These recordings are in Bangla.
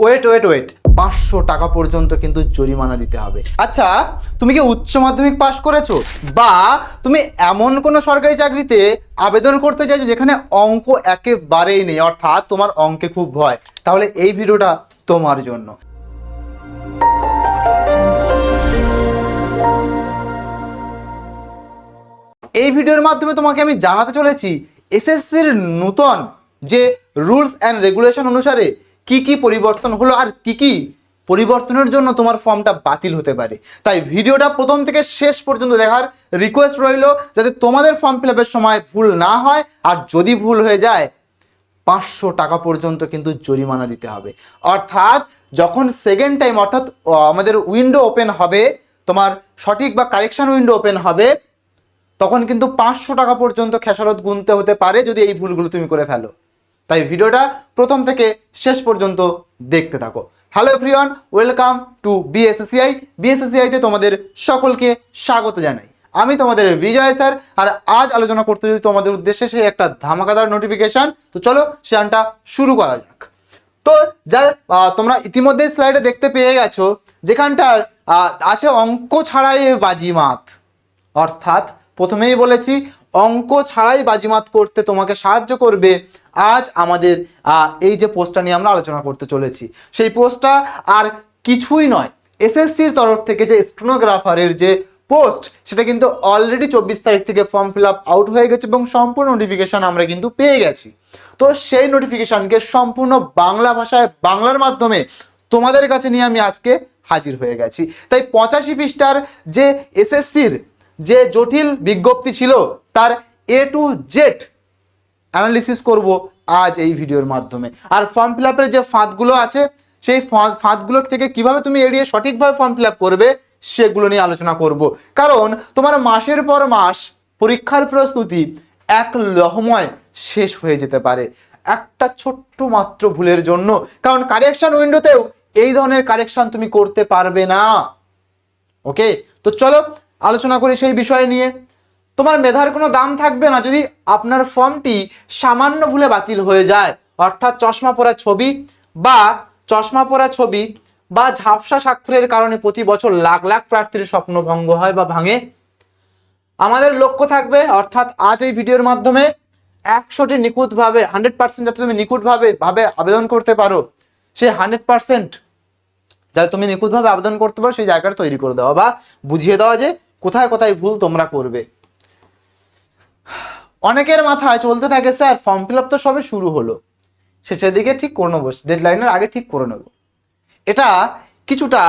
ওয়েট ওয়েট ওয়েট 500 টাকা পর্যন্ত কিন্তু জরিমানা দিতে হবে। আচ্ছা, তুমি কি উচ্চ মাধ্যমিক পাশ করেছো, বা তুমি এমন কোনো সরকারি চাকরিতে আবেদন করতে চাইছো যেখানে অঙ্ক একেবারেই নেই, অর্থাৎ তোমার অঙ্কে খুব ভয়, তাহলে এই ভিডিওটা তোমার জন্য। এই ভিডিওর মাধ্যমে তোমাকে আমি জানাতে চলেছি এসএসসির নতুন যে রুলস অ্যান্ড রেগুলেশন অনুসারে কি কি পরিবর্তন হলো আর কি কি পরিবর্তনের জন্য তোমার ফর্মটা বাতিল হতে পারে। তাই ভিডিওটা প্রথম থেকে শেষ পর্যন্ত দেখার রিকোয়েস্ট রইল, যাতে তোমাদের ফর্ম ফিল আপের সময় ভুল না হয়, আর যদি ভুল হয়ে যায় 500 টাকা পর্যন্ত কিন্তু জরিমানা দিতে হবে। অর্থাৎ যখন সেকেন্ড টাইম অর্থাৎ আমাদের উইন্ডো ওপেন হবে, তোমার সঠিক বা কারেকশন উইন্ডো ওপেন হবে, তখন কিন্তু 500 টাকা পর্যন্ত খেসারত গুনতে হতে পারে যদি এই ভুলগুলো তুমি করে ফেলো। তাই ভিডিওটা প্রথম থেকে শেষ পর্যন্ত দেখতে থাকো। Hello everyone, welcome to BSSCI. বিএসএসসিআইতে তোমাদের সকলকে স্বাগত জানাই। আমি তোমাদের বিজয় স্যার, আর আজ আলোচনা করতে যদি তোমাদের উদ্দেশ্যে সেই একটা ধামাকাদার নোটিফিকেশন। তো চলো সেখানটা শুরু করা যাক। তো যার তোমরা ইতিমধ্যে স্লাইডে দেখতে পেয়ে গেছো, যেখানটার আছে অঙ্ক ছাড়াই বাজিমাত। অর্থাৎ প্রথমেই বলেছি অঙ্ক ছাড়াই বাজিমাত করতে তোমাকে সাহায্য করবে আজ আমাদের এই যে পোস্টটা নিয়ে আমরা আলোচনা করতে চলেছি। সেই পোস্টটা আর কিছুই নয়, এসএসসির তরফ থেকে যে স্টেনোগ্রাফারের যে পোস্ট, সেটা কিন্তু অলরেডি 24 তারিখ থেকে ফর্ম ফিল আপ আউট হয়ে গেছে এবং সম্পূর্ণ নোটিফিকেশন আমরা কিন্তু পেয়ে গেছি। তো সেই নোটিফিকেশনকে সম্পূর্ণ বাংলা ভাষায় বাংলার মাধ্যমে তোমাদের কাছে নিয়ে আমি আজকে হাজির হয়ে গেছি। তাই 85 পৃষ্ঠার যে এসএসসির যে জটিল বিজ্ঞপ্তি ছিল তার A to Z অ্যানালিসিস করব আজ এই ভিডিওর মাধ্যমে। আর ফর্ম ফিল আপের যে ফাঁদগুলো আছে, সেই ফাঁদগুলো থেকে কিভাবে তুমি এড়িয়ে সঠিকভাবে ফর্ম ফিল আপ করবে সেগুলো নিয়ে আলোচনা করব। কারণ তোমার মাসের পর মাস পরীক্ষার প্রস্তুতি এক লহমায় শেষ হয়ে যেতে পারে একটা ছোট্ট মাত্র ভুলের জন্য। কারণ কারেকশন উইন্ডোতেও এই ধরনের কারেকশন তুমি করতে পারবে না। ওকে, তো চলো আলোচনা করি সেই বিষয় নিয়ে। তোমার মেধার কোনো দাম থাকবে না যদি আপনার ফর্মটি সামান্য ভুলে বাতিল হয়ে যায়। অর্থাৎ চশমা পরা ছবি বা ঝাপসা স্বাক্ষরের কারণে প্রতি বছর লাখ লাখ প্রার্থীর স্বপ্ন ভঙ্গ হয় বা ভাঙে। আমাদের লক্ষ্য থাকবে, অর্থাৎ আজ এই ভিডিওর মাধ্যমে 100টি নিখুঁতভাবে 100% যাতে তুমি নিখুঁতভাবে আবেদন করতে পারো, সেই 100% যাতে তুমি নিখুঁতভাবে আবেদন করতে পারো সেই জায়গাটা তৈরি করে দেওয়া বা বুঝিয়ে দেওয়া যে কোথায় কোথায় ভুল তোমরা করবে। অনেকের মাথায় চলতে থাকে, স্যার ফর্ম ফিল আপ তো সবে শুরু হলো, শেষের দিকে ঠিক করে নেবো, ডেডলাইনের আগে ঠিক করে নেবো। এটা কিছুটা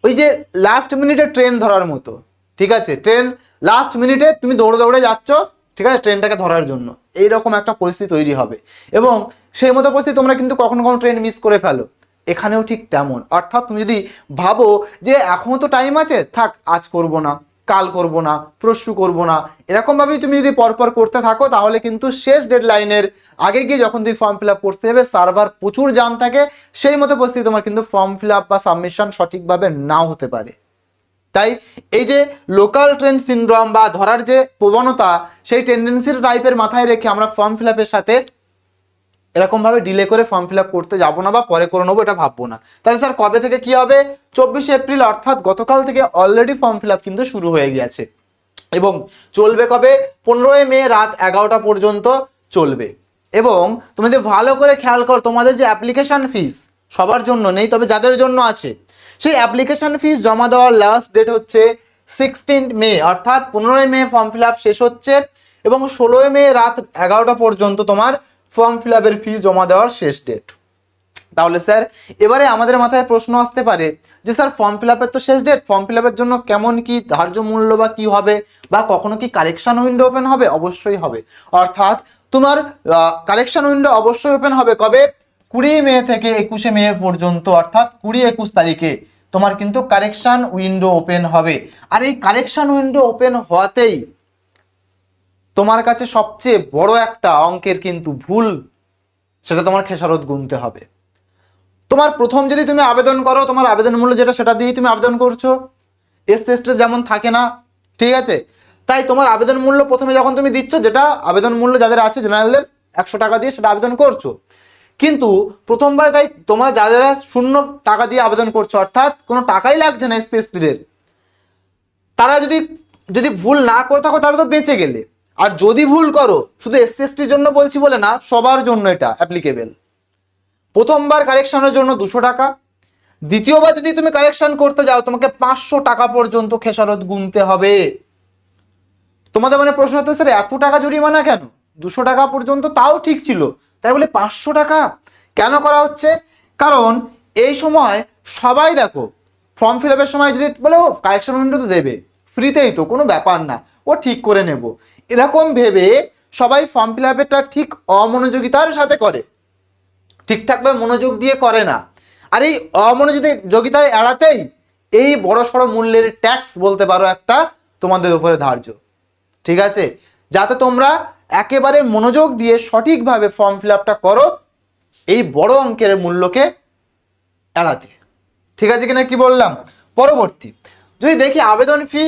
ওই যে লাস্ট মিনিটে ট্রেন ধরার মতো। ঠিক আছে, ট্রেন লাস্ট মিনিটে তুমি দৌড়ে দৌড়ে যাচ্ছ, ঠিক আছে, ট্রেনটাকে ধরার জন্য। এইরকম একটা পরিস্থিতি তৈরি হবে এবং সেই মতো পরিস্থিতি তোমরা কিন্তু কখনো কখনো ট্রেন মিস করে ফেলো। এখানেও ঠিক তেমন। অর্থাৎ তুমি যদি ভাবো যে এখনও তো টাইম আছে, থাক আজ করব না, কাল করব না, পরশু করব না, এরকমভাবেই তুমি যদি পরপর করতে থাকো, তাহলে কিন্তু শেষ ডেডলাইনের আগে গিয়ে যখন তুমি ফর্ম ফিল আপ করতে যাবে, সার্ভার প্রচুর জাম থাকে, সেই মতো পরিস্থিতি তোমার কিন্তু ফর্ম ফিল আপ বা সাবমিশন সঠিকভাবে নাও হতে পারে। তাই এই যে লোকাল ট্রেন সিনড্রোম বা ধরার যে প্রবণতা, সেই টেন্ডেন্সির টাইপের মাথায় রেখে আমরা ফর্ম ফিল আপের সাথে এরকমভাবে ডিলে করে ফর্ম ফিল আপ করতে যাবো না বা পরে করে নেবো, এটা ভাববো না। তাহলে স্যার কবে থেকে কি হবে? 24 এপ্রিল অর্থাৎ গতকাল থেকে অলরেডি ফর্ম ফিল আপ কিন্তু শুরু হয়ে গিয়েছে এবং চলবে কবে? 15 মে রাত 11টা পর্যন্ত চলবে। এবং তুমি যদি ভালো করে খেয়াল করো, তোমাদের যে অ্যাপ্লিকেশন ফিস সবার জন্য নেই, তবে যাদের জন্য আছে, সেই অ্যাপ্লিকেশন ফিস জমা দেওয়ার লাস্ট ডেট হচ্ছে 16 মে, অর্থাৎ 15 মে ফর্ম ফিল আপ শেষ হচ্ছে এবং 16 মে রাত 11টা পর্যন্ত তোমার ফর্ম ফিল আপের ফি জমা দেওয়ার শেষ ডেট। তাহলে স্যার এবারে আমাদের মাথায় প্রশ্ন আসতে পারে যে স্যার ফর্ম ফিল আপের তো শেষ ডেট, ফর্ম ফিল আপের জন্য কেমন কি ধার্য মূল্য বা কি হবে, বা কখনো কি কারেকশন উইন্ডো ওপেন হবে? অবশ্যই হবে। অর্থাৎ তোমার কারেকশন উইন্ডো অবশ্যই ওপেন হবে কবে? 20 মে থেকে 21 মে পর্যন্ত, অর্থাৎ 20-21 তারিখে তোমার কিন্তু কারেকশন উইন্ডো ওপেন হবে। আর এই কারেকশন উইন্ডো ওপেন হওয়াতেই তোমার কাছে সবচেয়ে বড় একটা অঙ্কের কিন্তু ভুল, সেটা তোমার খেসারত গুনতে হবে। তোমার প্রথম যদি তুমি আবেদন করো, তোমার আবেদন মূল্য যেটা সেটা দিয়েই তুমি আবেদন করছো, এসএসটি যেমন থাকে না, ঠিক আছে, তাই তোমার আবেদন মূল্য প্রথমে যখন তুমি দিচ্ছ, যেটা আবেদন মূল্য যাদের আছে জেনারেলের 100 টাকা দিয়ে সেটা আবেদন করছো, কিন্তু প্রথমবার তাই তোমরা যারা যারা শূন্য টাকা দিয়ে আবেদন করছো, অর্থাৎ কোনো টাকাই লাগছে না এসসি এসটিদের, তারা যদি যদি ভুল না করে থাকো তাহলে তো বেঁচে গেলে। আর যদি ভুল করো, শুধু এসসি এসটির জন্য বলছি বলে না, সবার জন্য এটা অ্যাপ্লিকেবল। প্রথমবার কারেকশনের জন্য 200 টাকা, দ্বিতীয়বার যদি তুমি কারেকশন করতে যাও তোমাকে 500 টাকা পর্যন্ত খেসারত গুনতে হবে। তোমাদের মানে প্রশ্ন হচ্ছে স্যার এত টাকা জরিমানা কেন? 200 টাকা পর্যন্ত তাও ঠিক ছিল, তাই বলে 500 টাকা কেন করা হচ্ছে? কারণ এই সময় সবাই দেখো ফর্ম ফিল আপের সময় যদি বলে ও কারেকশন উইন্ডো তো দেবে, ফ্রিতেই তো, কোনো ব্যাপার না, ও ঠিক করে নেব, এরকম ভেবে সবাই ফর্ম ফিল আপেরটা ঠিক অমনোযোগিতার সাথে করে, ঠিকঠাকভাবে মনোযোগ দিয়ে করে না। আর এই অমনোযোগিতায় এড়াতেই এই বড় সড়ো মূল্যের ট্যাক্স বলতে পারো একটা তোমাদের উপরে ধার্য। ঠিক আছে, যাতে তোমরা একেবারে মনোযোগ দিয়ে সঠিকভাবে ফর্ম ফিল আপটা করো এই বড় অঙ্কের মূল্যকে এড়াতে। ঠিক আছে কিনা কি বললাম? পরবর্তী যদি দেখি আবেদন ফি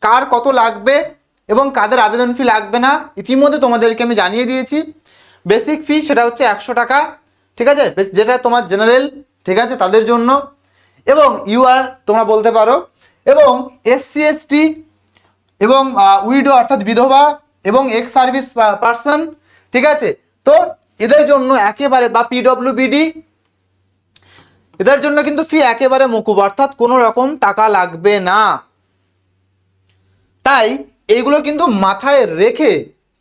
কার কত লাগবে এবং কাদের আবেদন ফি লাগবে না, ইতিমধ্যে তোমাদেরকে আমি জানিয়ে দিয়েছি। বেসিক ফি সেটা হচ্ছে 100 টাকা, ঠিক আছে, যেটা তোমার জেনারেল, ঠিক আছে, তাদের জন্য, এবং ইউআর তোমরা বলতে পারো, এবং এসসি এসটি এবং উইডো অর্থাৎ বিধবা এবং এক্স সার্ভিস পার্সন, ঠিক আছে, তো এদের জন্য একেবারে, বা পিডব্লিউবিডি, এদের জন্য কিন্তু ফি একেবারে মকুব, অর্থাৎ কোনো রকম টাকা লাগবে না। তাই এইগুলো কিন্তু মাথায় রেখে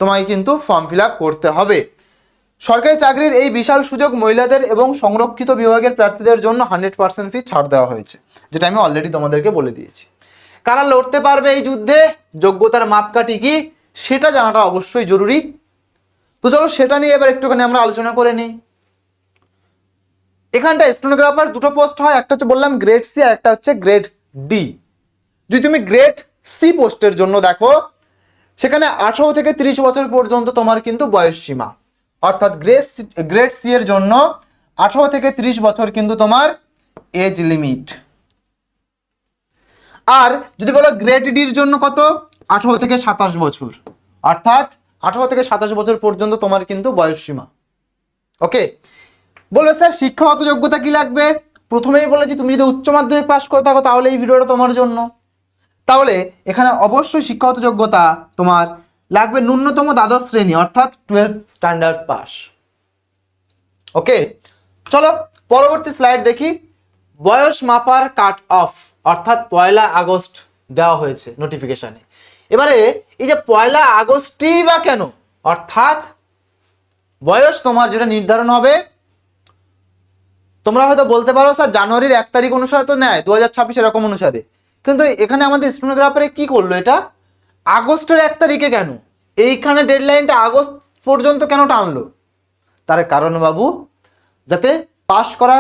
তোমায় কিন্তু ফর্ম ফিল আপ করতে হবে। সরকারি চাকরির এই বিশাল সুযোগ মহিলাদের এবং সংরক্ষিত বিভাগের প্রার্থীদের জন্য 100% ফি ছাড় দেওয়া হয়েছে, যেটা আমি অলরেডি তোমাদেরকে বলে দিয়েছি। কারা লড়তে পারবে এই যুদ্ধে, যোগ্যতার মাপকাঠি কি, সেটা জানাটা অবশ্যই জরুরি। তো চলো সেটা নিয়ে এবার একটুখানি আমরা আলোচনা করে নিই। এখানটা স্টেনোগ্রাফার দুটো পোস্ট হয়, একটা হচ্ছে বললাম গ্রেড সি আর একটা হচ্ছে গ্রেড ডি। যদি তুমি গ্রেড সি পোস্টের জন্য দেখো, সেখানে 18 থেকে 30 বছর পর্যন্ত তোমার কিন্তু বয়স সীমা, অর্থাৎ গ্রেড সি এর জন্য 18 থেকে 30 বছর কিন্তু তোমার এজ লিমিট। আর যদি বলো গ্রেড ডির জন্য কত, 18 থেকে 27 বছর, অর্থাৎ 18 থেকে 27 বছর পর্যন্ত তোমার কিন্তু বয়স সীমা। ওকে, বলবে স্যার শিক্ষাগত যোগ্যতা কি লাগবে? প্রথমেই বলেছি তুমি যদি উচ্চ মাধ্যমিক পাস করে থাকো তাহলে এই ভিডিওটা তোমার জন্য। তাহলে এখানে অবশ্যই শিক্ষাগত যোগ্যতা তোমার লাগবে ন্যূনতম দ্বাদশ শ্রেণী, অর্থাৎ 12 স্ট্যান্ডার্ড পাস। ওকে, চলো পরবর্তী স্লাইড দেখি। বয়স মাপার কাট অফ, অর্থাৎ 1 আগস্ট দেওয়া হয়েছে নোটিফিকেশনে। এবারে এই যে 1 আগস্টই বা কেন, অর্থাৎ বয়স তোমার যেটা নির্ধারণ হবে, তোমরা হয়তো বলতে পারো স্যার জানুয়ারির 1 তারিখ অনুসারে তো নেয় 2026 এরকম অনুসারে, কিন্তু এখানে আমাদের স্টেনোগ্রাফারে কি করলো, এটা আগস্টের 1 তারিখে কেন, এইখানে ডেডলাইনটা আগস্ট পর্যন্ত কেন টানলো? তার কারণ বাবু, যাতে পাশ করা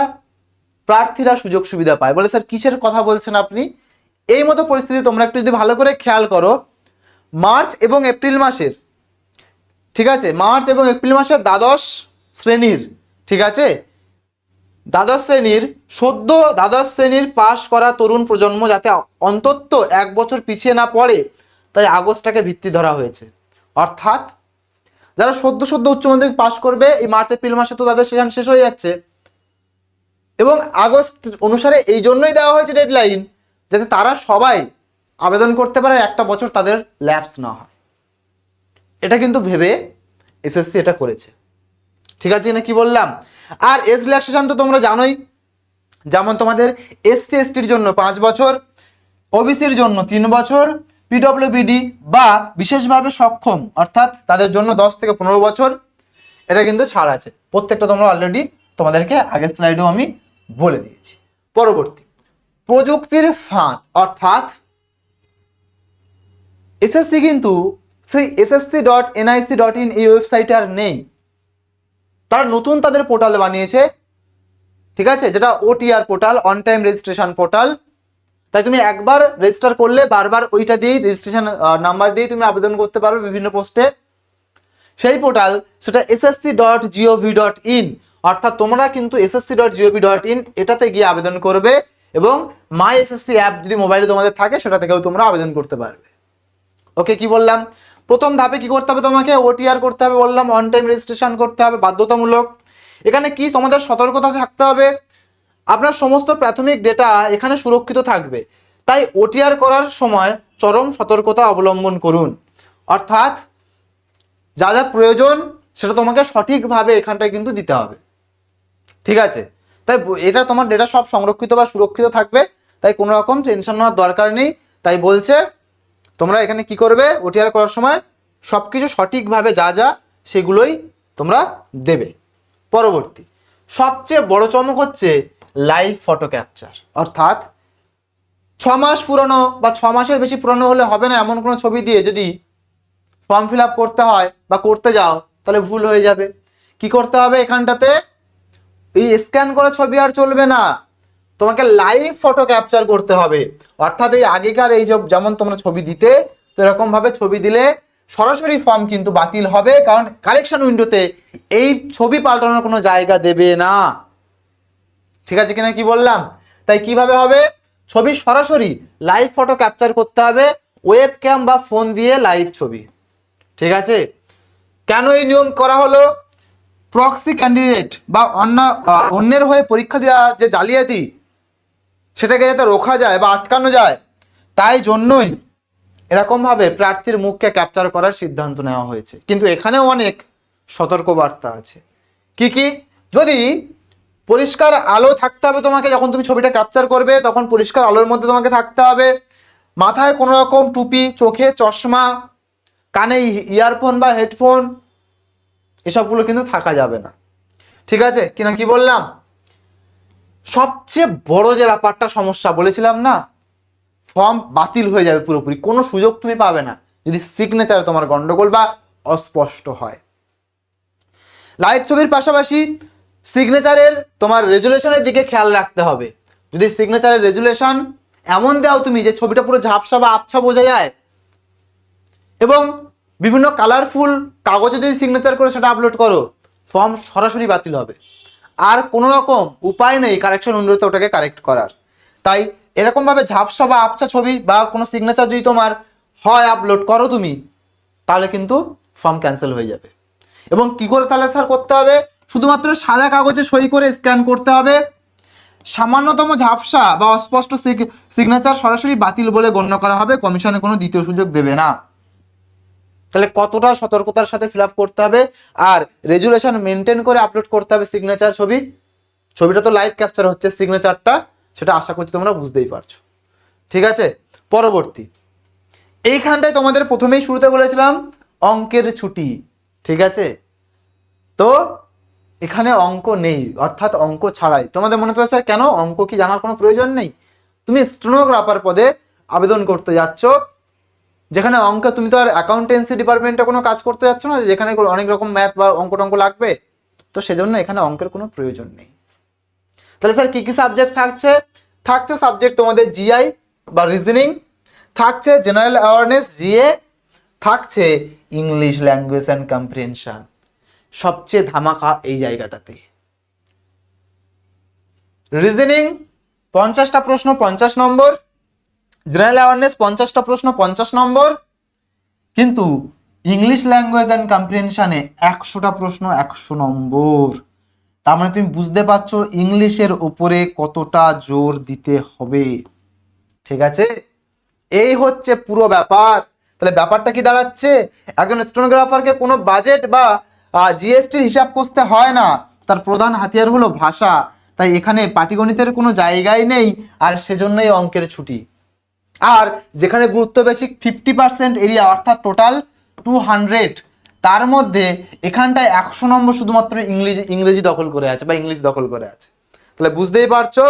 প্রার্থীরা সুযোগ সুবিধা পায়। বলে স্যার কিসের কথা বলছেন আপনি? এই মতো পরিস্থিতি তোমরা একটু যদি ভালো করে খেয়াল করো, মার্চ এবং এপ্রিল মাসের, ঠিক আছে, মার্চ এবং এপ্রিল মাসের দ্বাদশ শ্রেণীর, ঠিক আছে, দ্বাদশ শ্রেণীর সদ্য দ্বাদশ শ্রেণীর পাশ করা তরুণ প্রজন্ম যাতে অন্তত 1 বছর পিছিয়ে না পড়ে, তাই আগস্টটাকে ভিত্তি ধরা হয়েছে। অর্থাৎ যারা সদ্য উচ্চ মাধ্যমিক পাশ করবে এই মার্চ এপ্রিল মাসে, তো তাদের সেশন শেষ হয়ে যাচ্ছে, এবং আগস্ট অনুসারে এই জন্যই দেওয়া হয়েছে ডেডলাইন, যাতে তারা সবাই আবেদন করতে পারে, 1টা বছর তাদের ল্যাপস না হয়। এটা কিন্তু ভেবে এসএসসি এটা করেছে। ঠিক আছে না কি বললাম? আর এজ রিল্যাক্সেশন তো তোমরা জানোই, যেমন তোমাদের এসসি এসটির জন্য 5 বছর, ওবিসির জন্য 3 বছর, পিডব্লিউবিডি বা বিশেষভাবে সক্ষম অর্থাৎ তাদের জন্য 10 থেকে 15 বছর, এটা কিন্তু ছাড় আছে। প্রত্যেকটা তোমরা অলরেডি তোমাদেরকে আগের স্লাইডেও আমি বলে দিয়েছি। পরবর্তী প্রযুক্তির ফাঁদ, অর্থাৎ এসএসসি কিন্তু সেই ssc.nic.in এই ওয়েবসাইটে আর নেই, তারা নতুন তাদের পোর্টাল বানিয়েছে, ঠিক আছে, যেটা OTR portal, on time registration portal. তাই তুমি একবার রেজিস্টার করলে বারবার ওইটা দিয়েই রেজিস্ট্রেশন নাম্বার দিয়ে তুমি আবেদন করতে পারবে বিভিন্ন পোস্টে। সেই পোর্টাল সেটা ssc.gov.in, অর্থাৎ তোমরা কিন্তু ssc.gov.in এটাতে গিয়ে আবেদন করবে, এবং মাই এসএসসি অ্যাপ যদি মোবাইলে তোমাদের থাকে সেটা থেকেও তোমরা আবেদন করতে পারবে। ওকে, কি বললাম? প্রথম ধাপে কি করতে হবে, তোমাকে ওটিআর করতে হবে বললাম, অন টাইম রেজিস্ট্রেশন করতে হবে বাধ্যতামূলক, এখানে কি তোমাদের সতর্কতা থাকতে হবে, আপনার সমস্ত প্রাথমিক ডেটা এখানে সুরক্ষিত থাকবে, তাই ওটিআর করার সময় চরম সতর্কতা অবলম্বন করুন। অর্থাৎ যা যা প্রয়োজন সেটা তোমাকে সঠিকভাবে এখানটায় কিন্তু দিতে হবে, ঠিক আছে? তাই এটা তোমার ডেটা সব সংরক্ষিত বা সুরক্ষিত থাকবে, তাই কোনো রকম টেনশন নেওয়ার দরকার নেই। তাই বলছে তোমরা এখানে কি করবে, ওটিআর করার সময় সব কিছু সঠিকভাবে যা যা সেগুলোই তোমরা দেবে। পরবর্তী সবচেয়ে বড় চমক হচ্ছে লাইভ ফটো ক্যাপচার। অর্থাৎ 6 মাস পুরনো বা 6 মাসের বেশি পুরনো হলে হবে না এমন কোনো ছবি দিয়ে যদি ফর্ম ফিল আপ করতে হয় বা করতে যাও তাহলে ভুল হয়ে যাবে। কি করতে হবে, এখানটাতে এই স্ক্যান করা ছবি আর চলবে না, তোমাকে লাইভ ফটো ক্যাপচার করতে হবে। অর্থাৎ এই আগেকার এই যেমন তোমরা ছবি দিতে, তো এরকম ভাবে ছবি দিলে সরাসরি ফর্ম কিন্তু বাতিল হবে, কারণ কালেকশন উইন্ডোতে এই ছবি পাল্টানোর কোনো জায়গা দেবে না। ঠিক আছে কিনা কি বললাম? তাই কিভাবে হবে, ছবি সরাসরি লাইভ ফটো ক্যাপচার করতে হবে, ওয়েব ক্যাম বা ফোন দিয়ে লাইভ ছবি। ঠিক আছে, কেন এই নিয়ম করা হলো, প্রক্সি ক্যান্ডিডেট বা অন্যের হয়ে পরীক্ষা দেওয়া যে জালিয়াতি সেটাকে যাতে রোখা যায় বা আটকানো যায়, তাই জন্যই এরকমভাবে প্রার্থীর মুখকে ক্যাপচার করার সিদ্ধান্ত নেওয়া হয়েছে। কিন্তু এখানেও অনেক সতর্কবার্তা আছে। কি কি, যদি পরিষ্কার আলো থাকতে হবে তোমাকে, যখন তুমি ছবিটা ক্যাপচার করবে তখন পরিষ্কার আলোর মধ্যে তোমাকে থাকতে হবে, মাথায় কোনো রকম টুপি, চোখে চশমা, কানে ইয়ারফোন বা হেডফোন এসবগুলো কিন্তু থাকা যাবে না। ঠিক আছে কিনা কি বললাম? সবচেয়ে বড় যে ব্যাপারটা সমস্যা বলেছিলাম না, ফর্ম বাতিল হয়ে যাবে পুরোপুরি, কোনো সুযোগ তুমি পাবে না যদি সিগনেচারে তোমার গন্ডগোল বা অস্পষ্ট হয়। লাইভ ছবির পাশাপাশি সিগনেচারের তোমার রেজুলেশনের দিকে খেয়াল রাখতে হবে। যদি সিগনেচারের রেজুলেশন এমন দাও তুমি যে ছবিটা পুরো ঝাপসা বা আবছা বোঝা যায়, এবং বিভিন্ন কালারফুল কাগজে যদি সিগনেচার করে সেটা আপলোড করো, ফর্ম সরাসরি বাতিল হবে, আর কোনো রকম উপায় নেই কারেকশন উইন্ডোতে ওটাকে কারেক্ট করার। তাই এরকমভাবে ঝাপসা বা আবছা ছবি বা কোনো সিগনেচার যদি তোমার হয় আপলোড করো তুমি, তাহলে কিন্তু ফর্ম ক্যান্সেল হয়ে যাবে। এবং কি করে তাহলে স্যার করতে হবে, শুধুমাত্র সাদা কাগজে সই করে স্ক্যান করতে হবে, সামান্যতম ঝাপসা বা অস্পষ্ট সিগনেচার সরাসরি বাতিল বলে গণ্য করা হবে, কমিশনে কোনো দ্বিতীয় সুযোগ দেবে না। তাহলে কতটা সতর্কতার সাথে ফিল আপ করতে হবে, আর রেজুলেশন মেনটেন করে আপলোড করতে হবে সিগনেচার ছবি। ছবিটা তো লাইভ ক্যাপচার হচ্ছে, সিগনেচারটা সেটা আশা করছি তোমরা বুঝতেই পারছো। ঠিক আছে, পরবর্তী এইখানটায় তোমাদের প্রথমেই শুরুতে বলেছিলাম অঙ্কের ছুটি। ঠিক আছে, তো এখানে অঙ্ক নেই, অর্থাৎ অঙ্ক ছাড়াই। তোমাদের মনে হবে স্যার কেন, অঙ্ক কি জানার কোনো প্রয়োজন নেই? তুমি স্টেনোগ্রাফার পদে আবেদন করতে যাচ্ছ, যেখানে অঙ্ক, তুমি তো আর অ্যাকাউন্টেন্সি ডিপার্টমেন্টে কোনো কাজ করতে যাচ্ছ না যেখানে অনেক রকম ম্যাথ বা অঙ্ক টঙ্ক লাগবে, তো সেজন্য এখানে অঙ্কের কোনো প্রয়োজন নেই। তাহলে স্যার কি কি সাবজেক্ট থাকছে? থাকছে সাবজেক্ট তোমাদের জিআই বা রিজনিং, থাকছে জেনারেল অ্যাওয়ারনেস জিএ, থাকছে ইংলিশ ল্যাঙ্গুয়েজ অ্যান্ড কম্প্রিহেনশন। সবচেয়ে ধামাকা এই জায়গাটাতে, রিজনিং 50টা প্রশ্ন 50 নম্বর, জেনারেল অ্যাওয়ারনেস 50টা প্রশ্ন 50 নম্বর, কিন্তু ইংলিশ ল্যাঙ্গুয়েজ অ্যান্ড কম্প্রিহেনশনে 100টা প্রশ্ন 100 নম্বর। তার মানে তুমি বুঝতে পারছো ইংলিশের উপরে কতটা জোর দিতে হবে। ঠিক আছে, এই হচ্ছে পুরো ব্যাপার। তাহলে ব্যাপারটা কি দাঁড়াচ্ছে, একজন স্টেনোগ্রাফারকে কোনো বাজেট বা জিএসটির হিসাব করতে হয় না, তার প্রধান হাতিয়ার হলো ভাষা। তাই এখানে পাটিগণিতের কোনো জায়গাই নেই, আর সেজন্যই অঙ্কের ছুটি। আর যেখানে গুরুত্ব বেশি 50% এরিয়া, অর্থাৎ টোটাল 200, তার মধ্যে এখানটায় 100 নম্বর শুধুমাত্র ইংরেজি দখল করে আছে বা ইংলিশ দখল করে আছে। তাহলে বুঝতেই পারছো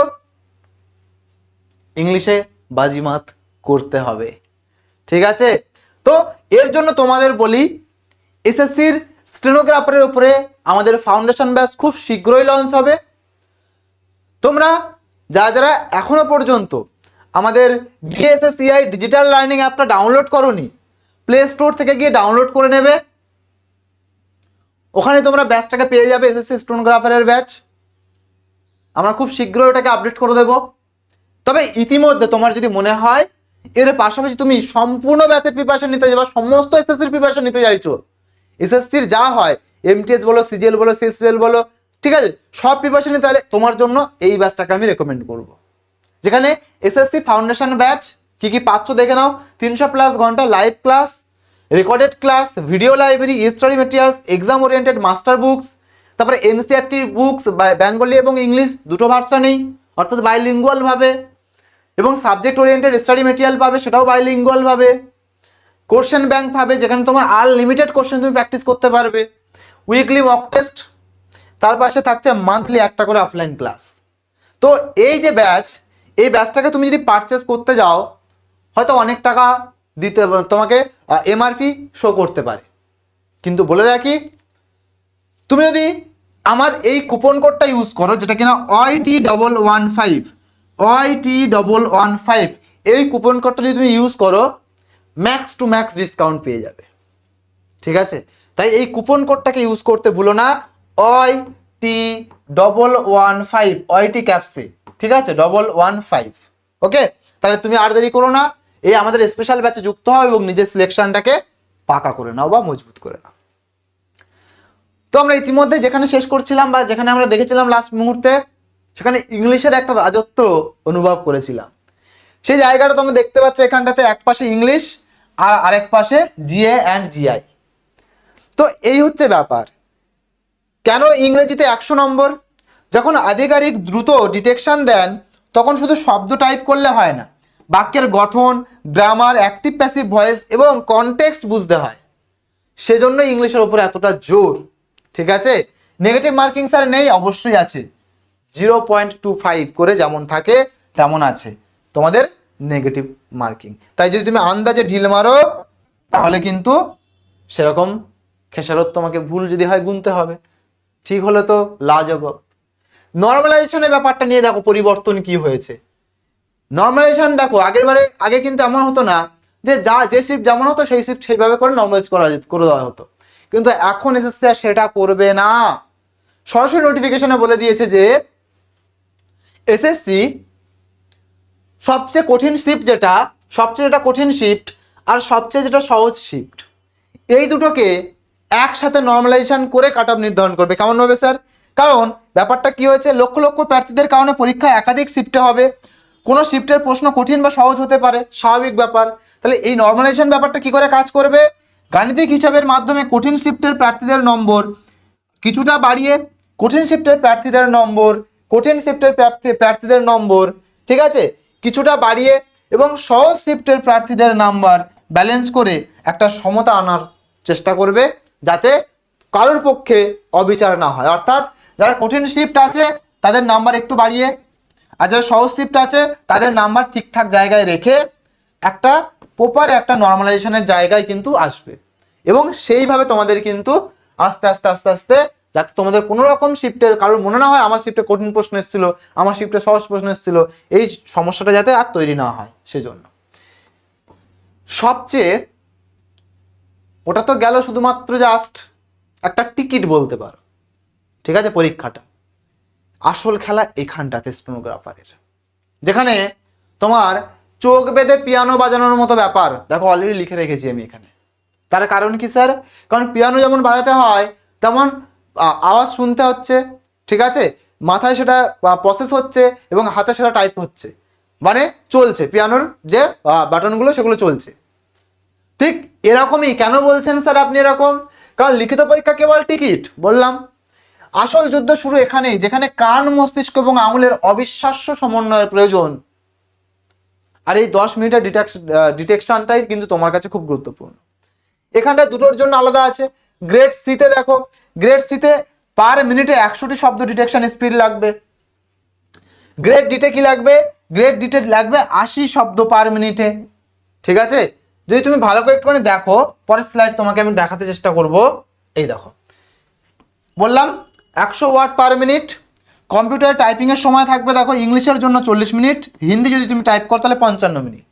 ইংলিশে বাজিমাত করতে হবে। ঠিক আছে, তো এর জন্য তোমাদের বলি এসএসসির স্টেনোগ্রাফারের উপরে আমাদের ফাউন্ডেশন ব্যাচ খুব শীঘ্রই লঞ্চ হবে। তোমরা যারা যারা এখনো পর্যন্ত আমাদের বিএসএসসিআই ডিজিটাল লার্নিং অ্যাপটা ডাউনলোড করোনি, প্লে স্টোর থেকে গিয়ে ডাউনলোড করে নেবে। ওখানে তোমরা ব্যাচটাকে পেয়ে যাবে, এসএসসি স্টেনোগ্রাফারের ব্যাচ। আমরা খুব শীঘ্রই ওটাকে আপডেট করে দেব। তবে ইতিমধ্যে তোমার যদি মনে হয় এর পাশাপাশি তুমি সম্পূর্ণ ব্যাচের প্রিপারেশন নিতে যাবে, সমস্ত এসএসসির প্রিপারেশন নিতে চাইছো, এসএসসির যা হয় এমটিএস বলো, সিজিএল বলো, সিএসএল বলো, ঠিক আছে, সব প্রিপারেশনে তাহলে তোমার জন্য এই ব্যাচটাকে আমি রেকমেন্ড করব, যেখানে এসএসসি ফাউন্ডেশন ব্যাচ কি কি পাচ্ছ দেখে নাও। 300+ ঘন্টা live class, recorded class, video library, study materials, exam oriented master books, তারপরে এনসিইআরটি বুকস বেঙ্গলি এবং ইংলিশ দুটো ভার্সনেই, অর্থাৎ বাইলিঙ্গুয়াল ভাবে, এবং সাবজেক্ট ওরিয়েন্টেড স্টাডি মেটেরিয়াল পাবে, সেটাও বাইলিঙ্গুয়াল ভাবে। কোশ্চেন ব্যাংক পাবে, যেখানে তোমার আনলিমিটেড কোশ্চেন তুমি প্র্যাকটিস করতে পারবে। উইকলি মক টেস্ট, তার পাশে থাকছে মান্থলি একটা করে অফলাইন ক্লাস। তো এই যে ব্যাচ, এই ব্যাচটাকে তুমি যদি পারচেস করতে যাও, হয়তো অনেক টাকা দিতে, তোমাকে এমআরপি শো করতে পারে, কিন্তু বলে রাখি, তুমি যদি আমার এই কুপন কোডটা ইউজ করো, যেটা কিনা OIT115 এই কুপন কোডটা যদি তুমি ইউজ করো, ম্যাক্স টু ম্যাক্স ডিসকাউন্ট পেয়ে যাবে, ঠিক আছে? তাই এই কুপন কোডটাকে ইউজ করতে ভুলো না, OIT115 OIT ক্যাপসে, ঠিক আছে, 115। ওকে, তাহলে তুমি আর দেরি করো না, এই আমাদের স্পেশাল ব্যাচে যুক্ত হও এবং নিজের সিলেকশনটাকে পাকা করে নাও বা মজবুত করে নাও। তো আমরা ইতিমধ্যে যেখানে শেষ করছিলাম বা যেখানে আমরা দেখেছিলাম লাস্ট মুহূর্তে, সেখানে ইংলিশের একটা রাজত্ব অনুভব করেছিলাম। সেই জায়গাটা তোমরা দেখতে পাচ্ছ, এখানটাতে এক পাশে ইংলিশ আর আরেক পাশে জিএ অ্যান্ড জিআই। তো এই হচ্ছে ব্যাপার, কেন ইংরেজিতে 100 নম্বর? যখন আধিকারিক দ্রুত ডিটেকশন দেন, তখন শুধু শব্দ টাইপ করলে হয় না, বাক্যের গঠন, গ্রামার, অ্যাক্টিভ প্যাসিভ ভয়েস এবং কনটেক্সট বুঝতে হয়। সেজন্য ইংলিশের উপরে এতটা জোর, ঠিক আছে? নেগেটিভ মার্কিং স্যার নেই, অবশ্যই আছে, 0.25 করে যেমন থাকে তেমন আছে তোমাদের নেগেটিভ মার্কিং। তাই যদি তুমি আন্দাজে ঢিল মারো, তাহলে কিন্তু সেরকম খেসারত তোমাকে ভুল যদি হয় গুনতে হবে, ঠিক হলে তো লাজবাব। নর্মালাইজেশনের ব্যাপারটা নিয়ে দেখো পরিবর্তন কি হয়েছে। নর্মালাইজেশন দেখো, আগে কিন্তু এমন হতো না যে শিফট যেমন হতো সেই শিফট সেইভাবে করে নর্মালাইজ করে দেওয়া হতো, কিন্তু এখন এসএসসি আর সেটা করবে না। সরাসরি নোটিফিকেশনে বলে দিয়েছে যে এসএসসি সবচেয়ে কঠিন শিফট যেটা কঠিন শিফট আর সবচেয়ে যেটা সহজ শিফট, এই দুটোকে একসাথে নর্মালাইজেশন করে কাট অফ নির্ধারণ করবে। কেমন হবে স্যার? কারণ ব্যাপারটা কি হয়েছে, লক্ষ লক্ষ প্রার্থীদের কারণে পরীক্ষা একাধিক শিফটে হবে, কোনো শিফটের প্রশ্ন কঠিন বা সহজ হতে পারে, স্বাভাবিক ব্যাপার। তাহলে এই নর্মালাইজেশন ব্যাপারটা কি করে কাজ করবে? গাণিতিক হিসাবের মাধ্যমে কঠিন শিফটের প্রার্থীদের নম্বর কিছুটা বাড়িয়ে কঠিন শিফটের প্রার্থীদের নম্বর, ঠিক আছে, কিছুটা বাড়িয়ে এবং সহজ শিফটের প্রার্থীদের নাম্বার ব্যালেন্স করে একটা সমতা আনার চেষ্টা করবে, যাতে কারোর পক্ষে অবিচার না হয়। অর্থাৎ যারা কঠিন শিফট আছে তাদের নাম্বার একটু বাড়িয়ে, আর যারা সহজ শিফট আছে তাদের নাম্বার ঠিকঠাক জায়গায় রেখে একটা প্রপার একটা নর্মালাইজেশনের জায়গায় কিন্তু আসবে। এবং সেইভাবে তোমাদের কিন্তু আস্তে আস্তে যাতে তোমাদের কোনো রকম শিফটের কারোর মনে না হয় আমার শিফটে কঠিন প্রশ্ন এসেছিল, আমার শিফটে সহজ প্রশ্ন এসেছিল, এই সমস্যাটা যাতে আর তৈরি না হয় সেজন্য। সবচেয়ে ওটা তো গেল শুধুমাত্র জাস্ট একটা টিকিট বলতে পারো, ঠিক আছে, পরীক্ষাটা। আসল খেলা এখানটাতে স্টেনোগ্রাফারের, যেখানে তোমার চোখ বেঁধে পিয়ানো বাজানোর মতো ব্যাপার। দেখো অলরেডি লিখে রেখেছি আমি এখানে। তার কারণ কি স্যার? কারণ পিয়ানো যেমন বাজাতে হয় তেমন আওয়াজ শুনতে হচ্ছে, ঠিক আছে, মাথায় সেটা প্রসেস হচ্ছে এবং হাতে সেটা টাইপ হচ্ছে, মানে চলছে, পিয়ানোর যে বাটনগুলো সেগুলো চলছে। ঠিক এরকমই কেন বলছেন স্যার আপনি এরকম? কারণ লিখিত পরীক্ষা কেবল টিকিট, বললাম। আসল যুদ্ধ শুরু এখানেই, যেখানে কান, মস্তিষ্ক এবং আঙুলের অবিশ্বাস্য সমন্বয়ের প্রয়োজন। আর এই 10 মিনিটের ডিটেকশনটাই কিন্তু তোমার কাছে খুব গুরুত্বপূর্ণ। এখানটা দুটোর জন্য আলাদা আছে। গ্রেড সিতে দেখো, গ্রেড সিতে পার মিনিটে 100টি শব্দ ডিটেকশন স্পিড লাগবে। গ্রেড ডিতে কি লাগবে? গ্রেড ডিতে লাগবে 80 শব্দ পার মিনিটে, ঠিক আছে। যদি তুমি ভালো করে একটুখানি দেখো, পরের স্লাইড তোমাকে আমি দেখাতে চেষ্টা করব। এই দেখো, বললাম 100 ওয়ার্ড পার মিনিট। কম্পিউটার টাইপিংয়ের সময় থাকবে দেখো, ইংলিশের জন্য 40 মিনিট, হিন্দি যদি তুমি টাইপ করো তাহলে 55 মিনিট।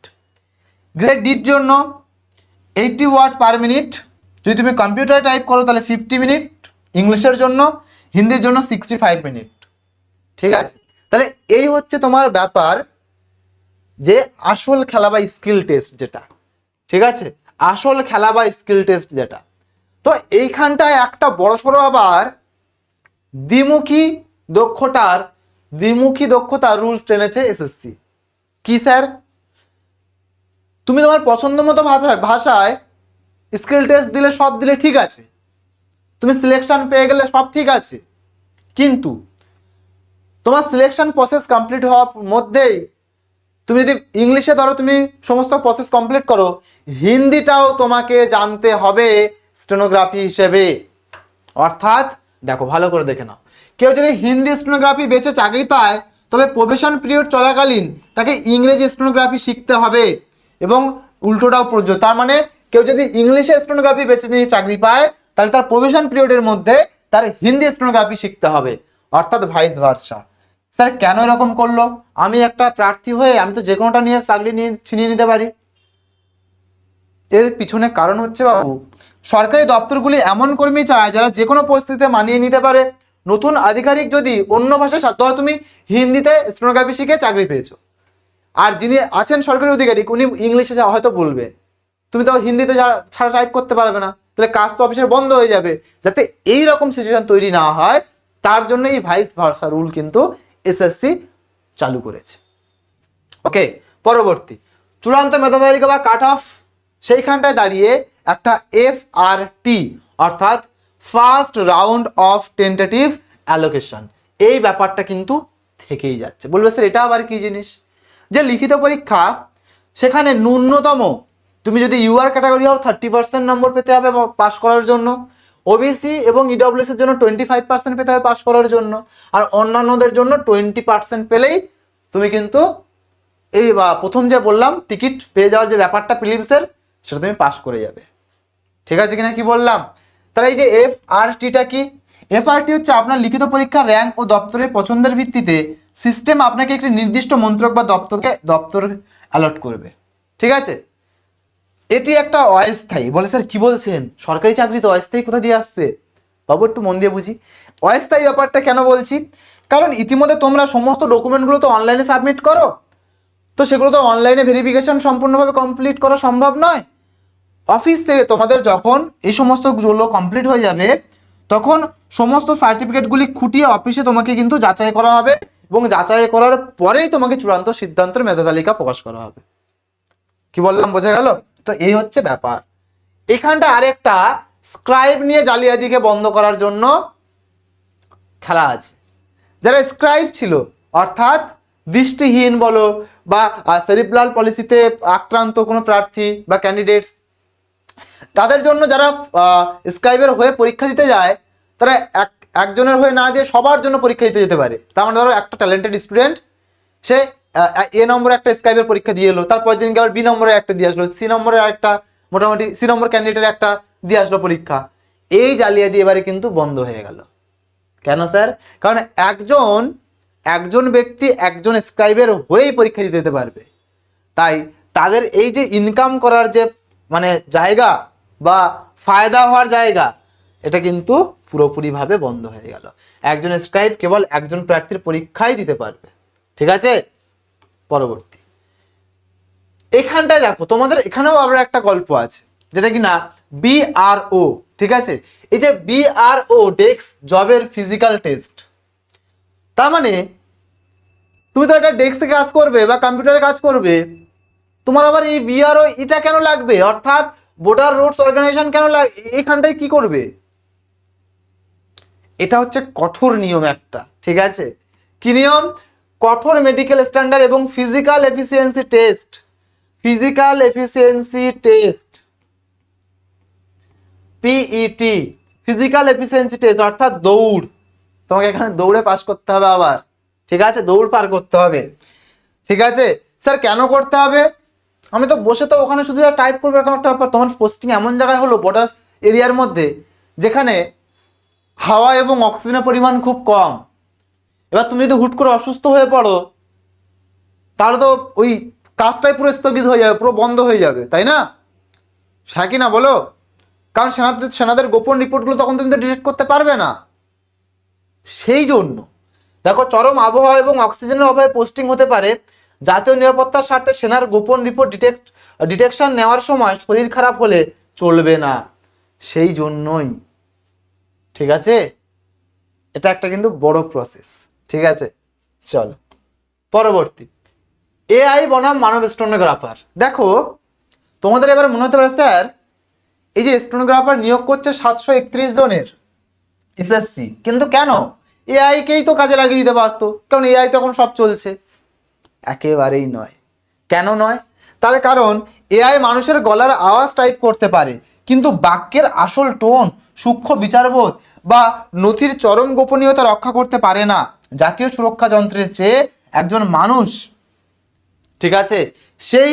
গ্রেড ডির জন্য 80 ওয়ার্ড পার মিনিট, যদি তুমি কম্পিউটারে টাইপ করো তাহলে 50 মিনিট, ইংলিশের জন্য, হিন্দির জন্য 65 মিনিট, ঠিক আছে। তাহলে এই হচ্ছে তোমার ব্যাপার, যে আসল খেলা বা স্কিল টেস্ট যেটা, ঠিক আছে, আসল খেলা বা স্কিল টেস্ট যেটা। তো এইখানটায় একটা বড়সড় আবার দ্বিমুখী দক্ষতার রুলস টেনেছে এসএসসি। কি স্যার? তুমি তোমার পছন্দ মতো ভাষায় স্কিল টেস্ট দিলে সব দিলে ঠিক আছে, তুমি সিলেকশন পেয়ে গেলে সব ঠিক আছে, কিন্তু তোমার সিলেকশন প্রসেস কমপ্লিট হওয়ার মধ্যেই তুমি যদি ইংলিশে ধরো তুমি সমস্ত প্রসেস কমপ্লিট করো, হিন্দিটাও তোমাকে জানতে হবে স্টেনোগ্রাফি হিসেবে। অর্থাৎ দেখো, ভালো করে দেখে নাও, কেউ যদি হিন্দি স্টেনোগ্রাফি বেছে চাকরি পায়, তবে প্রবেশন পিরিয়ড চলাকালীন তাকে ইংরেজি স্টেনোগ্রাফি শিখতে হবে, এবং উল্টোটাও প্রযোজ্য। তার মানে কেউ যদি ইংলিশে স্টেনোগ্রাফি বেছে নিয়ে চাকরি পায়, তাহলে তার প্রবেশন পিরিয়ডের মধ্যে তার হিন্দি স্টেনোগ্রাফি শিখতে হবে, অর্থাৎ ভাইস ভার্সা। স্যার কেন এরকম করলো? আমি একটা প্রার্থী হয়ে আমি তো যে কোনোটা নিয়ে চাকরি নিয়ে ছিনিয়ে নিতে পারি। এর পিছনে কারণ হচ্ছে বাবু, সরকারি দপ্তরগুলি এমন কর্মী চায় যারা যে কোনো পরিস্থিতিতে মানিয়ে নিতে পারে। নতুন আধিকারিক যদি অন্য ভাষায়, ধরো তুমি হিন্দিতে স্টেনোগ্রাফি শিখে চাকরি পেয়েছো, আর যিনি আছেন সরকারি আধিকারিক উনি ইংলিশে হয়তো বলবে, তুমি তো হিন্দিতে ছাড়া টাইপ করতে পারবে না, তাহলে কাজ তো অফিসের বন্ধ হয়ে যাবে। যাতে এই রকম সিচুয়েশন তৈরি না হয়, তার জন্য এই ভাইস ভার্সা রুল কিন্তু এসএসসি চালু করেছে। ওকে, পরবর্তী চূড়ান্ত মেধা তালিকা বা কাট অফ, সেইখানটায় দাঁড়িয়ে একটা FRT অর্থাৎ first round of tentative allocation, এই ব্যাপারটা কিন্তু থেকেই যাচ্ছে। বলবে স্যার এটা আবার কি জিনিস? যে লিখিত পরীক্ষা, সেখানে ন্যূনতম তুমি যদি ইউআর ক্যাটাগরি হও 30% নম্বর পেতে হবে পাস করার জন্য, ওবিসি এবং ইডব্লিউএস এর জন্য 25% পেতে হবে পাস করার জন্য, আর অন্যান্যদের জন্য 20% পেলেই তুমি কিন্তু এই প্রথম যে বললাম টিকিট পেয়ে যাওয়ার যে ব্যাপারটা প্রিলিমসের, সেটা তুমি পাস করে যাবে। ঠিক আছে কিনা কি বললাম? তাহলে এই যে FRTটা কি? FRT হচ্ছে আপনার লিখিত পরীক্ষার র্যাঙ্ক ও দপ্তরের পছন্দের ভিত্তিতে সিস্টেম আপনাকে একটি নির্দিষ্ট মন্ত্রক বা দপ্তর অ্যালট করবে। ঠিক আছে, এটি একটা অস্থায়ী। বলে স্যার কি বলছেন, সরকারি চাকরি তো অস্থায়ী কোথা দিয়ে আসছে? বাবু একটু মন দিয়ে বুঝি। অস্থায়ী ব্যাপারটা কেন বলছি, কারণ ইতিমধ্যে তোমরা সমস্ত ডকুমেন্টগুলো তো অনলাইনে সাবমিট করো, তো সেগুলো তো অনলাইনে ভেরিফিকেশন সম্পূর্ণভাবে কমপ্লিট করা সম্ভব নয়। অফিস থেকে তোমাদের যখন এই সমস্তগুলো কমপ্লিট হয়ে যাবে, তখন সমস্ত সার্টিফিকেটগুলি খুঁটিয়ে অফিসে তোমাকে কিন্তু যাচাই করা হবে, এবং যাচাই করার পরেই তোমাকে চূড়ান্ত সিদ্ধান্তের মেধা তালিকা প্রকাশ করা হবে। কি বললাম, বোঝা গেল? তো এই হচ্ছে ব্যাপার। এখানটা আরেকটা স্ক্রাইব নিয়ে জালিয়াতিকে বন্ধ করার জন্য খেলা আছে। যারা স্ক্রাইব ছিল, অর্থাৎ দৃষ্টিহীন বলো বা সেরিব্রাল পলিসিতে আক্রান্ত কোনো প্রার্থী বা ক্যান্ডিডেটস, তাদের জন্য যারা স্ক্রাইবের হয়ে পরীক্ষা দিতে যায়, তারা একজনের হয়ে না দিয়ে সবার জন্য পরীক্ষা দিতে যেতে পারে। তার মানে ধরো একটা ট্যালেন্টেড স্টুডেন্ট, সে A নম্বরে একটা স্ক্রাইবের পরীক্ষা দিয়ে এলো, তারপর দিনকে আবার B নম্বরে একটা দিয়ে আসলো, C নম্বরে একটা, মোটামুটি C নম্বর ক্যান্ডিডেটের একটা দিয়ে আসলো পরীক্ষা। এই জালিয়াতি এবারে কিন্তু বন্ধ হয়ে গেল। কেন স্যার? কারণ একজন ব্যক্তি একজন স্ক্রাইবের হয়েই পরীক্ষা দিতে যেতে পারবে। তাই তাদের এই যে ইনকাম করার যে মানে জায়গা বা ফায়দা হওয়ার জায়গা, এটা কিন্তু পুরোপুরিভাবে বন্ধ হয়ে গেল। একজন স্ক্রাইব কেবল একজন প্রার্থীর পরীক্ষাই দিতে পারবে। ঠিক আছে, পরবর্তী এখানটায় দেখো, তোমাদের এখানেও আবার একটা গল্প আছে, যেটা কি না BRO। ঠিক আছে, এই যে BRO ডেস্ক জবের ফিজিক্যাল টেস্ট, তার মানে তুমি তো একটা ডেস্কে কাজ করবে বা কম্পিউটারে কাজ করবে, তোমার আবার এই BRO এটা কেন লাগবে? অর্থাৎ বর্ডার রোডস অর্গানাইজেশন কেন এখানটায় কি করবে? এটা হচ্ছে কঠোর নিয়ম একটা। ঠিক আছে, কি নিয়ম? কঠোর মেডিকেল স্ট্যান্ডার্ড এবং physical efficiency test, PET, physical efficiency test, অর্থাৎ দৌড়। তোমাকে এখানে দৌড়ে পাস করতে হবে আবার। ঠিক আছে, দৌড় পার করতে হবে। ঠিক আছে স্যার, কেন করতে হবে? আমি তো বসে তো ওখানে শুধু টাইপ করবো এরকম একটা ব্যাপার। তোমার পোস্টিং এমন জায়গায় হলো বর্ডার এরিয়ার মধ্যে, যেখানে হাওয়া এবং অক্সিজেনের পরিমাণ খুব কম। এবার তুমি যদি হুট করে অসুস্থ হয়ে পড়ো, তাহলে তো ওই কাজটাই পুরো স্থগিত হয়ে যাবে, পুরো বন্ধ হয়ে যাবে, তাই না? হ্যাঁ কি না বলো? কারণ সেনাদের গোপন রিপোর্টগুলো তখন তুমি তো ডিটেক্ট করতে পারবে না। সেই জন্য দেখো, চরম আবহাওয়া এবং অক্সিজেনের অভাবে পোস্টিং হতে পারে। জাতীয় নিরাপত্তার স্বার্থে সেনার গোপন রিপোর্ট ডিটেকশন নেওয়ার সময় শরীর খারাপ হলে চলবে না, সেই জন্যই। ঠিক আছে, এটা একটা কিন্তু বড় প্রসেস। ঠিক আছে, চলো পরবর্তী, এআই বনাম মানব স্টেনোগ্রাফার। দেখো তোমাদের এবার মনে হতে পারে স্যার এই যে স্টেনোগ্রাফার নিয়োগ করছে 731 জনের এসএসসি, কিন্তু কেন? এআইকেই তো কাজে লাগিয়ে দিতে পারতো, কারণ এআই তো এখন সব চলছে। একেবারেই নয়। কেন নয়? তার কারণ এআই মানুষের গলার আওয়াজ টাইপ করতে পারে, কিন্তু বাক্যের আসল টোন, সূক্ষ্ম বিচারবোধ বা নথির চরম গোপনীয়তা রক্ষা করতে পারে না। জাতীয় সুরক্ষা যন্ত্রের চেয়ে একজন মানুষ, ঠিক আছে, সেই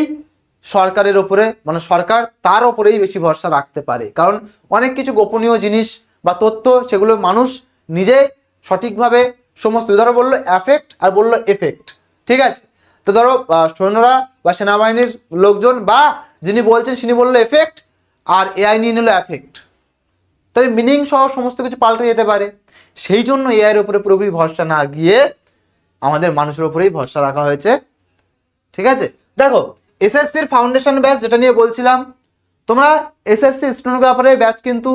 সরকারের ওপরে, মানে সরকার তার ওপরেই বেশি ভরসা রাখতে পারে, কারণ অনেক কিছু গোপনীয় জিনিস বা তথ্য সেগুলো মানুষ নিজে সঠিকভাবে সমস্ত, ধরো বললো অ্যাফেক্ট আর বললো এফেক্ট, ঠিক আছে, তো ধরো সৈন্যরা বা সেনাবাহিনীর লোকজন বা যিনি বলছেন তিনি বললো এফেক্ট আর এআই নিয়ে নিল অ্যাফেক্ট, তাহলে মিনিং সহ সমস্ত কিছু পাল্টে যেতে পারে। সেই জন্য এআইয়ের উপরে পুরোপুরি ভরসা না গিয়ে আমাদের মানুষের উপরেই ভরসা রাখা হয়েছে। ঠিক আছে, দেখো এসএসসির ফাউন্ডেশন ব্যাচ যেটা নিয়ে বলছিলাম, তোমরা এসএসসি স্টেনোগ্রাফারের ব্যাচ কিন্তু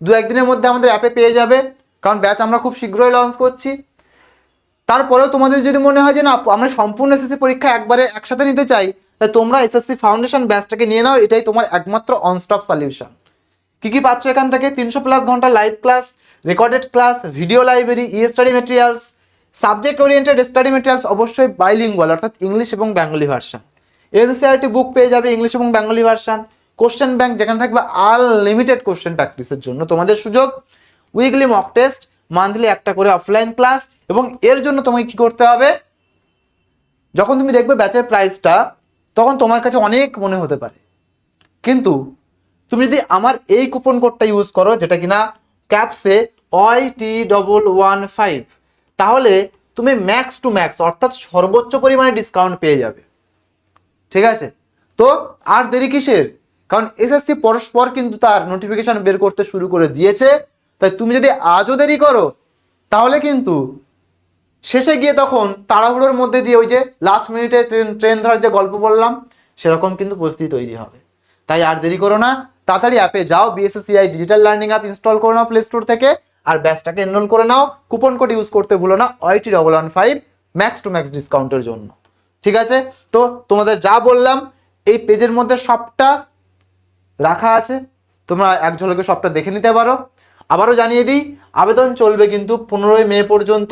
2-1 দিনের মধ্যে আমাদের অ্যাপে পেয়ে যাবে, কারণ ব্যাচ আমরা খুব শীঘ্রই লঞ্চ করছি। তারপরেও তোমাদের যদি মনে হয় যে না আমরা সম্পূর্ণ এসএসসি পরীক্ষা একবারে একসাথে নিতে চাই, তাই তোমরা এসএসসি ফাউন্ডেশন ব্যাচটাকে নিয়ে নাও, এটাই তোমার একমাত্র অন স্টপ সলিউশন। কি পাচ্ছ এখান থেকে? 300+ ঘন্টা live class, recorded class, video library, e study materials, subject oriented study materials, অবশ্যই বাইলিঙ্গুয়াল অর্থাৎ ইংলিশ এবং বেঙ্গলি ভার্সন। এনসিইআরটি বুক পেয়ে যাবে ইংলিশ এবং বেঙ্গলি ভার্সন। কোশ্চেন ব্যাংক যেখানে থাকবে আনলিমিটেড কোশ্চেন প্র্যাকটিসের জন্য তোমাদের সুযোগ, উইকলি মক টেস্ট, মান্থলি একটা করে অফলাইন ক্লাস। এবং এর জন্য তোমাকে কি করতে হবে, যখন তুমি দেখবে ব্যাচের প্রাইসটা তখন তোমার কাছে অনেক মনে হতে পারে, কিন্তু তুমি যদি আমার এই কুপন কোডটা ইউজ করো যেটা কিনা ক্যাপসে OIT115, তাহলে তুমি ম্যাক্স টু ম্যাক্স অর্থাৎ সর্বোচ্চ পরিমাণে ডিসকাউন্ট পেয়ে যাবে। ঠিক আছে, তো আর দেরি কিসের? কারণ এসএসসি পরস্পর কিন্তু তার নোটিফিকেশন বের করতে শুরু করে দিয়েছে, তাই তুমি যদি আজও দেরি করো তাহলে কিন্তু শেষে গিয়ে তখন তাড়াহুড়োর মধ্যে দিয়ে ওই যে লাস্ট মিনিটে ট্রেন ধরার যে গল্প বললাম সেরকম কিন্তু পরিস্থিতি তৈরি হবে। তাই আর দেরি করো না, তাড়াতাড়ি অ্যাপে যাও, BSSCI digital learning app install করে নাও প্লে স্টোর থেকে, আর ব্যাচটাকে এনরোল করে নাও। কুপন কোড ইউজ করতে ভুলো না, OIT115 ম্যাক্স টু ম্যাক্স ডিসকাউন্টের জন্য। ঠিক আছে, তো তোমাদের যা বললাম এই পেজের মধ্যে সবটা রাখা আছে, তোমরা এক ঝলকে সবটা দেখে নিতে পারো। আবারও জানিয়ে দিই, আবেদন চলবে কিন্তু 15ই মে পর্যন্ত,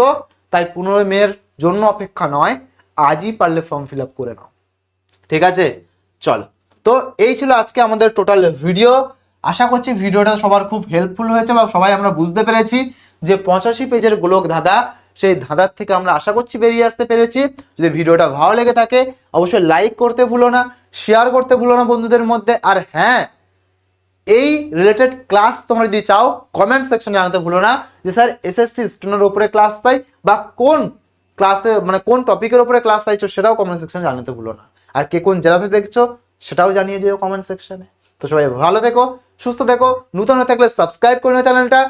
তাই 15ই মের জন্য অপেক্ষা নয়, আজই পারলে ফর্ম ফিল আপ করে নাও। ঠিক আছে, চলো, তো এই ছিল আজকে আমাদের টোটাল ভিডিও। আশা করছি ভিডিওটা সবার খুব হেল্পফুল হয়েছে বা সবাই আমরা বুঝতে পেরেছি যে 85 পেজের গোলক ধাঁধা, সেই ধাঁধার থেকে আমরা আশা করছি বেরিয়ে আসতে পেরেছি। যদি ভিডিওটা ভালো লেগে থাকে অবশ্যই লাইক করতে ভুলো না, শেয়ার করতে ভুলো না বন্ধুদের মধ্যে, আর হ্যাঁ এই রিলেটেড ক্লাস তোমরা যদি চাও কমেন্ট সেকশনে জানাতে ভুলো না যে স্যার এসএসসি স্টেনোর উপরে ক্লাস চাই বা কোন ক্লাসে মানে কোন টপিকের উপরে ক্লাস চাইছো সেটাও কমেন্ট সেকশনে জানাতে ভুলো না। আর কে কোন জেলাতে দেখছো সেটাও জানিয়ে দিও কমেন্ট সেকশনে। তো সবাই ভালো থেকো, সুস্থ থেকো, নতুন হয়ে থাকলে সাবস্ক্রাইব করে নিও চ্যানেলটা।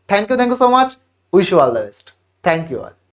Thank you so much, wish you all the best, thank you all.